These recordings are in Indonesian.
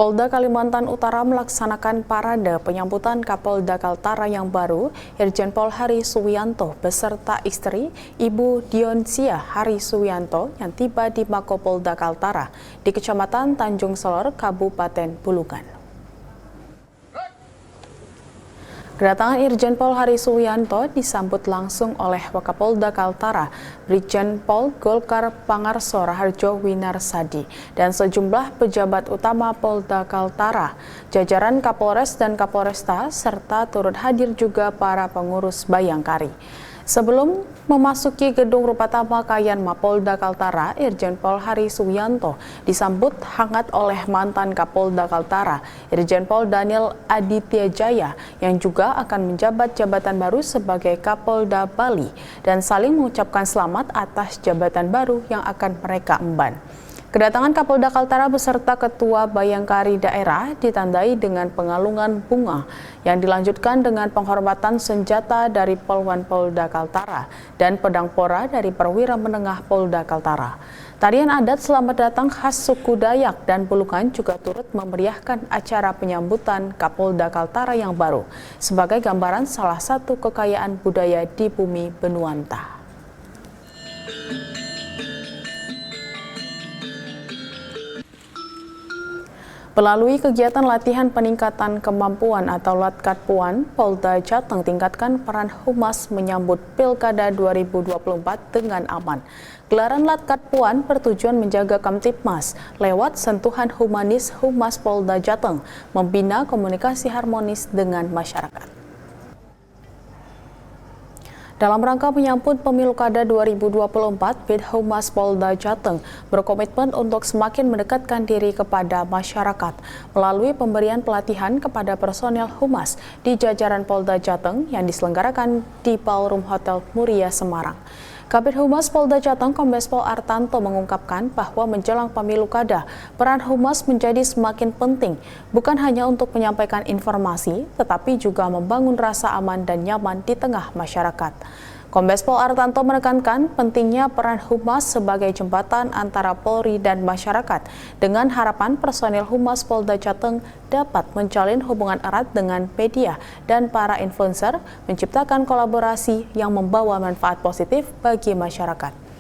Polda Kalimantan Utara melaksanakan parade penyambutan Kapolda Kaltara yang baru, Irjen Pol Hari Suwianto beserta istri Ibu Dionsia Hari Suwianto yang tiba di Makopolda Kaltara di Kecamatan Tanjung Selor, Kabupaten Bulungan. Kedatangan Irjen Pol Hari Suwianto disambut langsung oleh Wakapolda Kaltara, Brigjen Pol Golkar Pangarso Raharjo Winarsadi, dan sejumlah pejabat utama Polda Kaltara, jajaran Kapolres dan Kapolresta, serta turut hadir juga para pengurus Bayangkari. Sebelum memasuki gedung Rupatama Kayan Mapolda Kaltara, Irjen Pol Hari Suwianto disambut hangat oleh mantan Kapolda Kaltara, Irjen Pol Daniel Aditya Jaya, yang juga akan menjabat jabatan baru sebagai Kapolda Bali dan saling mengucapkan selamat atas jabatan baru yang akan mereka emban. Kedatangan Kapolda Kaltara beserta Ketua Bayangkari Daerah ditandai dengan pengalungan bunga yang dilanjutkan dengan penghormatan senjata dari Polwan Polda Kaltara dan pedang pora dari perwira menengah Polda Kaltara. Tarian adat selamat datang khas suku Dayak dan Bulungan juga turut memeriahkan acara penyambutan Kapolda Kaltara yang baru sebagai gambaran salah satu kekayaan budaya di bumi Benuanta. Melalui kegiatan latihan peningkatan kemampuan atau Latkatpuan, Polda Jateng tingkatkan peran Humas menyambut Pilkada 2024 dengan aman. Gelaran Latkatpuan bertujuan menjaga Kamtibmas lewat sentuhan humanis Humas Polda Jateng, membina komunikasi harmonis dengan masyarakat. Dalam rangka menyambut Pemilu Kada 2024, Bid Humas Polda Jateng berkomitmen untuk semakin mendekatkan diri kepada masyarakat melalui pemberian pelatihan kepada personel Humas di jajaran Polda Jateng yang diselenggarakan di Ballroom Hotel Muria Semarang. Kabid Humas Polda Jateng Kombes Pol Artanto mengungkapkan bahwa menjelang Pemilu Kada, peran Humas menjadi semakin penting, bukan hanya untuk menyampaikan informasi, tetapi juga membangun rasa aman dan nyaman di tengah masyarakat. Kombes Pol Artanto menekankan pentingnya peran Humas sebagai jembatan antara Polri dan masyarakat, dengan harapan personel Humas Polda Jateng dapat menjalin hubungan erat dengan media dan para influencer, menciptakan kolaborasi yang membawa manfaat positif bagi masyarakat.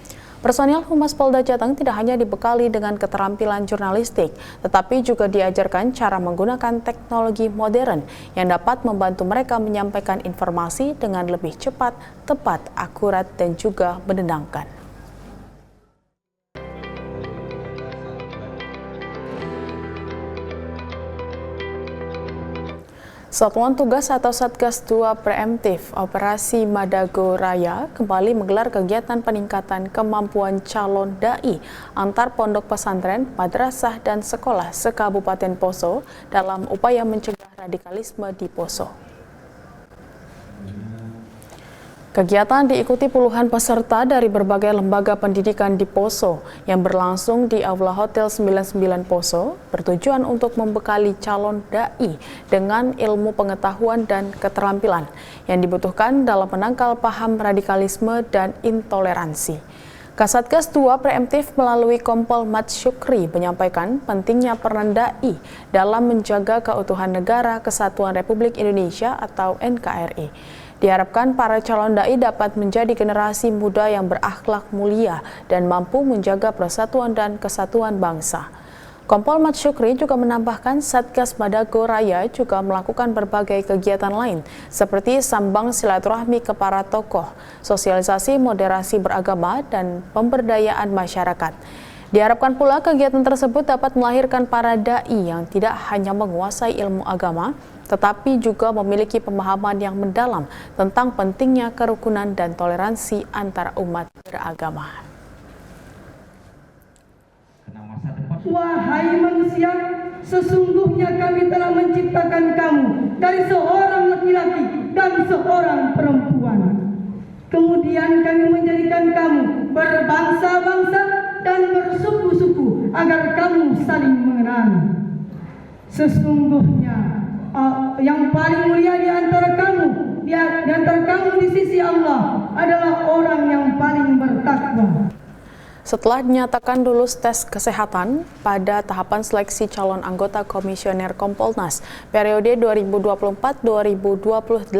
Personel Humas Polda Jateng tidak hanya dibekali dengan keterampilan jurnalistik, tetapi juga diajarkan cara menggunakan teknologi modern yang dapat membantu mereka menyampaikan informasi dengan lebih cepat, tepat, akurat, dan juga menenangkan. Satuan Tugas atau Satgas 2 Preemptif Operasi Madago Raya kembali menggelar kegiatan peningkatan kemampuan calon dai antar pondok pesantren, madrasah, dan sekolah se-Kabupaten Poso dalam upaya mencegah radikalisme di Poso. Kegiatan diikuti puluhan peserta dari berbagai lembaga pendidikan di Poso yang berlangsung di Aula Hotel 99 Poso, bertujuan untuk membekali calon dai dengan ilmu pengetahuan dan keterampilan yang dibutuhkan dalam menangkal paham radikalisme dan intoleransi. Kasatgas 2 Preemptif melalui Kompol Mat Syukri menyampaikan pentingnya peran dai dalam menjaga keutuhan negara Kesatuan Republik Indonesia atau NKRI. Diharapkan para calon dai dapat menjadi generasi muda yang berakhlak mulia dan mampu menjaga persatuan dan kesatuan bangsa. Kompol Mat Syukri juga menambahkan Satgas Madago Raya juga melakukan berbagai kegiatan lain seperti sambang silaturahmi ke para tokoh, sosialisasi moderasi beragama, dan pemberdayaan masyarakat. Diharapkan pula kegiatan tersebut dapat melahirkan para dai yang tidak hanya menguasai ilmu agama, tetapi juga memiliki pemahaman yang mendalam tentang pentingnya kerukunan dan toleransi antar umat beragama. Wahai manusia, sesungguhnya kami telah menciptakan kamu dari seorang laki-laki dan seorang perempuan. Kemudian kami menjadikan kamu berbangsa-bangsa dan bersuku-suku agar kamu saling mengenal. Sesungguhnya yang paling mulia di antara kamu di sisi Allah adalah orang yang paling bertakwa. Setelah dinyatakan lulus tes kesehatan pada tahapan seleksi calon anggota Komisioner Kompolnas periode 2024-2028,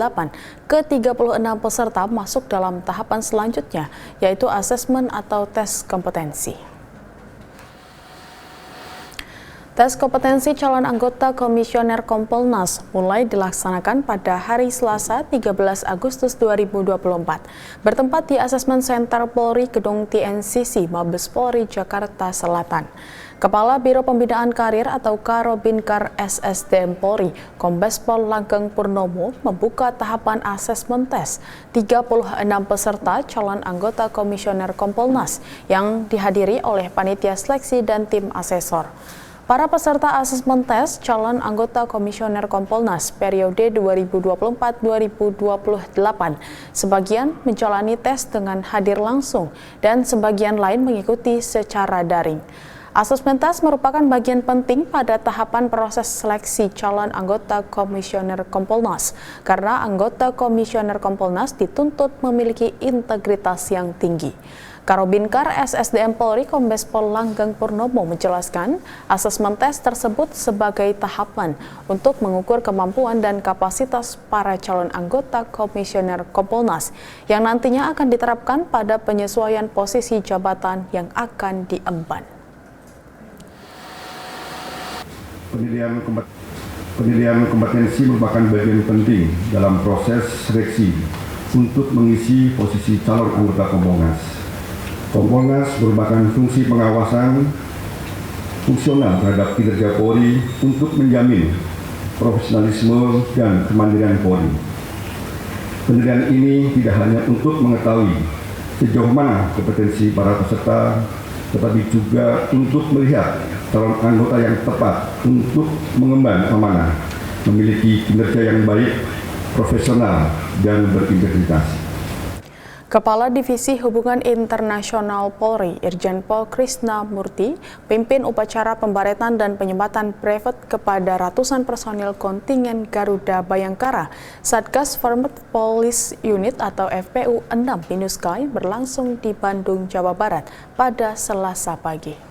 ke-36 peserta masuk dalam tahapan selanjutnya, yaitu asesmen atau tes kompetensi. Tes kompetensi calon anggota Komisioner Kompolnas mulai dilaksanakan pada hari Selasa 13 Agustus 2024. Bertempat di Asesmen Center Polri Gedung TNCC Mabes Polri Jakarta Selatan. Kepala Biro Pembinaan Karir atau Karobinkar SSDM Polri, Kombes Pol Langgeng Purnomo, membuka tahapan asesmen tes 36 peserta calon anggota Komisioner Kompolnas yang dihadiri oleh panitia seleksi dan tim asesor. Para peserta asesmen tes calon anggota Komisioner Kompolnas periode 2024-2028 sebagian menjalani tes dengan hadir langsung dan sebagian lain mengikuti secara daring. Asesmen tes merupakan bagian penting pada tahapan proses seleksi calon anggota Komisioner Kompolnas karena anggota Komisioner Kompolnas dituntut memiliki integritas yang tinggi. Karobinkar SSDM Polri Kombes Pol Langgeng Purnomo menjelaskan asesmen tes tersebut sebagai tahapan untuk mengukur kemampuan dan kapasitas para calon anggota Komisioner Kompolnas yang nantinya akan diterapkan pada penyesuaian posisi jabatan yang akan diemban. Penilaian kompetensi merupakan bagian penting dalam proses seleksi untuk mengisi posisi calon anggota Kompolnas. Kompolnas merupakan fungsi pengawasan fungsional terhadap kinerja Polri untuk menjamin profesionalisme dan kemandirian Polri. Penilaian ini tidak hanya untuk mengetahui sejauh mana kompetensi para peserta, tetapi juga untuk melihat calon anggota yang tepat untuk mengemban amanah, memiliki kinerja yang baik, profesional, dan berintegritas. Kepala Divisi Hubungan Internasional Polri, Irjen Pol Krisna Murty, pimpin upacara pembaretan dan penyematan brevet kepada ratusan personil kontingen Garuda Bayangkara, Satgas Formed Police Unit atau FPU 6 Minuska berlangsung di Bandung, Jawa Barat pada Selasa pagi.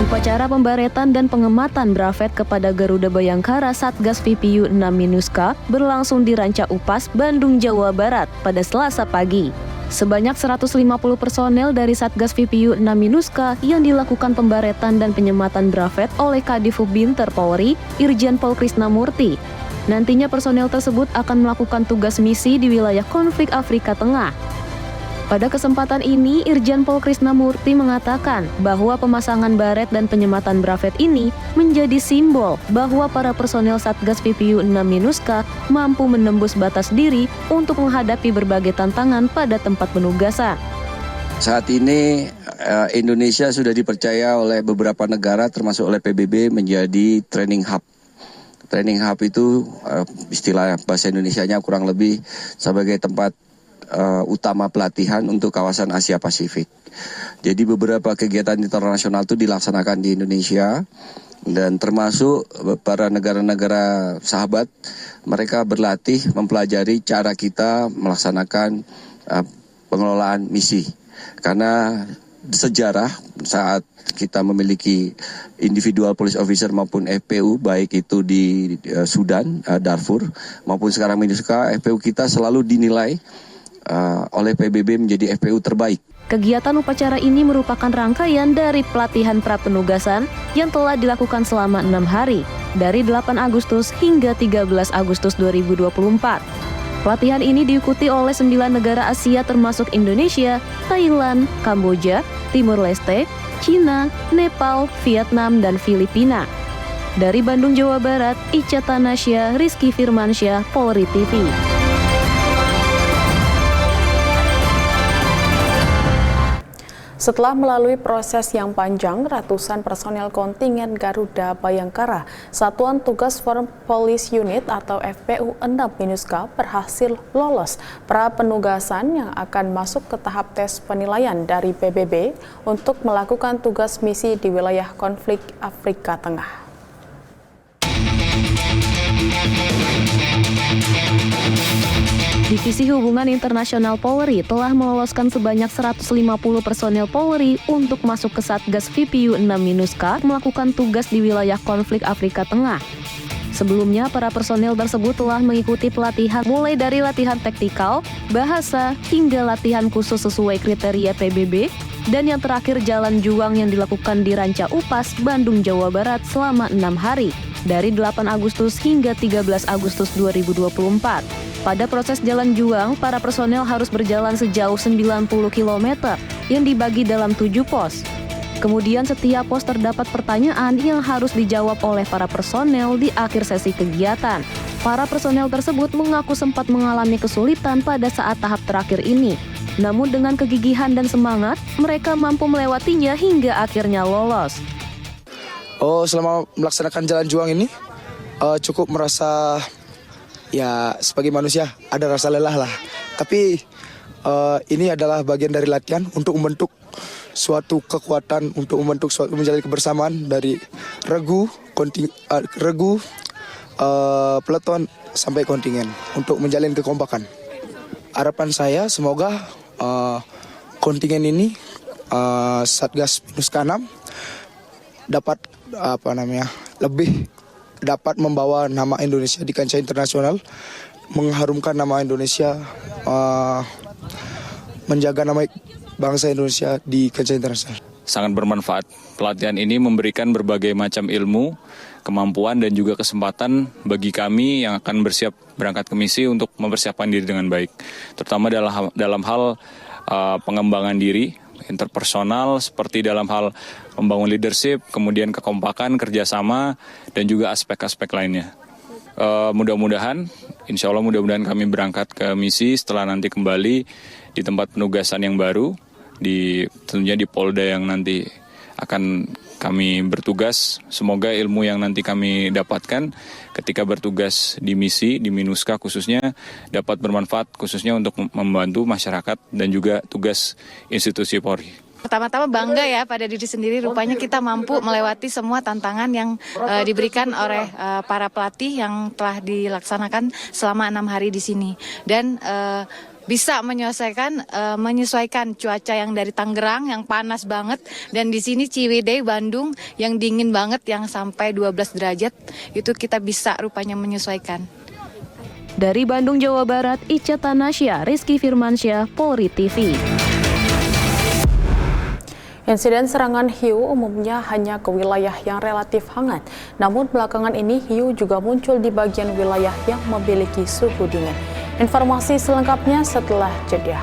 Upacara pembaretan dan pengematan brevet kepada Garuda Bayangkara Satgas VPU 6 Minuska berlangsung di Ranca Upas, Bandung, Jawa Barat pada Selasa pagi. Sebanyak 150 personel dari Satgas VPU 6 Minuska yang dilakukan pembaretan dan penyematan brevet oleh Kadifub Binter Polri, Irjen Pol Krisna Murty. Nantinya personel tersebut akan melakukan tugas misi di wilayah konflik Afrika Tengah. Pada kesempatan ini, Irjen Pol Krisna Murty mengatakan bahwa pemasangan baret dan penyematan brevet ini menjadi simbol bahwa para personel Satgas VPU 6 Minuska mampu menembus batas diri untuk menghadapi berbagai tantangan pada tempat penugasan. Saat ini Indonesia sudah dipercaya oleh beberapa negara termasuk oleh PBB menjadi training hub. Training hub itu istilah bahasa Indonesianya kurang lebih sebagai tempat utama pelatihan untuk kawasan Asia Pasifik. Jadi beberapa kegiatan internasional itu dilaksanakan di Indonesia dan termasuk para negara-negara sahabat, mereka berlatih mempelajari cara kita melaksanakan pengelolaan misi. Karena sejarah saat kita memiliki individual police officer maupun FPU, baik itu di Sudan, Darfur, maupun sekarang Minuska, FPU kita selalu dinilai oleh PBB menjadi FPU terbaik. Kegiatan upacara ini merupakan rangkaian dari pelatihan prapenugasan yang telah dilakukan selama 6 hari, dari 8 Agustus hingga 13 Agustus 2024. Pelatihan ini diikuti oleh 9 negara Asia termasuk Indonesia, Thailand, Kamboja, Timur Leste, Cina, Nepal, Vietnam, dan Filipina. Dari Bandung, Jawa Barat, Ica Tanasya, Rizky Firmansyah, Polri TV. Setelah melalui proses yang panjang, ratusan personel kontingen Garuda Bayangkara, Satuan Tugas Formed Police Unit atau FPU 6 Minuska berhasil lolos pra penugasan yang akan masuk ke tahap tes penilaian dari PBB untuk melakukan tugas misi di wilayah konflik Afrika Tengah. Divisi Hubungan Internasional Polri telah meloloskan sebanyak 150 personel Polri untuk masuk ke Satgas VPU 6 MINUSCA melakukan tugas di wilayah konflik Afrika Tengah. Sebelumnya, para personel tersebut telah mengikuti pelatihan mulai dari latihan taktikal, bahasa, hingga latihan khusus sesuai kriteria PBB, dan yang terakhir jalan juang yang dilakukan di Ranca Upas, Bandung, Jawa Barat selama 6 hari, dari 8 Agustus hingga 13 Agustus 2024. Pada proses jalan juang, para personel harus berjalan sejauh 90 km yang dibagi dalam 7 pos. Kemudian setiap pos terdapat pertanyaan yang harus dijawab oleh para personel di akhir sesi kegiatan. Para personel tersebut mengaku sempat mengalami kesulitan pada saat tahap terakhir ini. Namun dengan kegigihan dan semangat, mereka mampu melewatinya hingga akhirnya lolos. Selama melaksanakan jalan juang ini, cukup merasa ya sebagai manusia ada rasa lelah lah. Tapi ini adalah bagian dari latihan untuk membentuk suatu kekuatan, untuk membentuk suatu menjalin kebersamaan dari regu, peleton sampai kontingen untuk menjalin kekompakan. Harapan saya semoga kontingen ini Satgas MINUSCA 6 dapat lebih dapat membawa nama Indonesia di kancah internasional, mengharumkan nama Indonesia, menjaga nama bangsa Indonesia di kancah internasional. Sangat bermanfaat. Pelatihan ini memberikan berbagai macam ilmu, kemampuan dan juga kesempatan bagi kami yang akan bersiap berangkat ke misi untuk mempersiapkan diri dengan baik. Terutama dalam hal pengembangan diri, interpersonal, seperti dalam hal membangun leadership, kemudian kekompakan, kerjasama, dan juga aspek-aspek lainnya. Mudah-mudahan kami berangkat ke misi setelah nanti kembali di tempat penugasan yang baru, tentunya di Polda yang nanti akan kami bertugas. Semoga ilmu yang nanti kami dapatkan ketika bertugas di misi, di MINUSCA khususnya, dapat bermanfaat khususnya untuk membantu masyarakat dan juga tugas institusi Polri. Pertama-tama bangga ya pada diri sendiri, rupanya kita mampu melewati semua tantangan yang diberikan oleh para pelatih yang telah dilaksanakan selama 6 hari di sini. Dan bisa menyesuaikan cuaca yang dari Tangerang yang panas banget, dan di sini Ciwidey, Bandung yang dingin banget yang sampai 12 derajat, itu kita bisa rupanya menyesuaikan. Dari Bandung, Jawa Barat, Ica Tanasya, Rizky Firmansyah, Polri TV. Insiden serangan hiu umumnya hanya ke wilayah yang relatif hangat, namun belakangan ini hiu juga muncul di bagian wilayah yang memiliki suhu dingin. Informasi selengkapnya setelah jeda.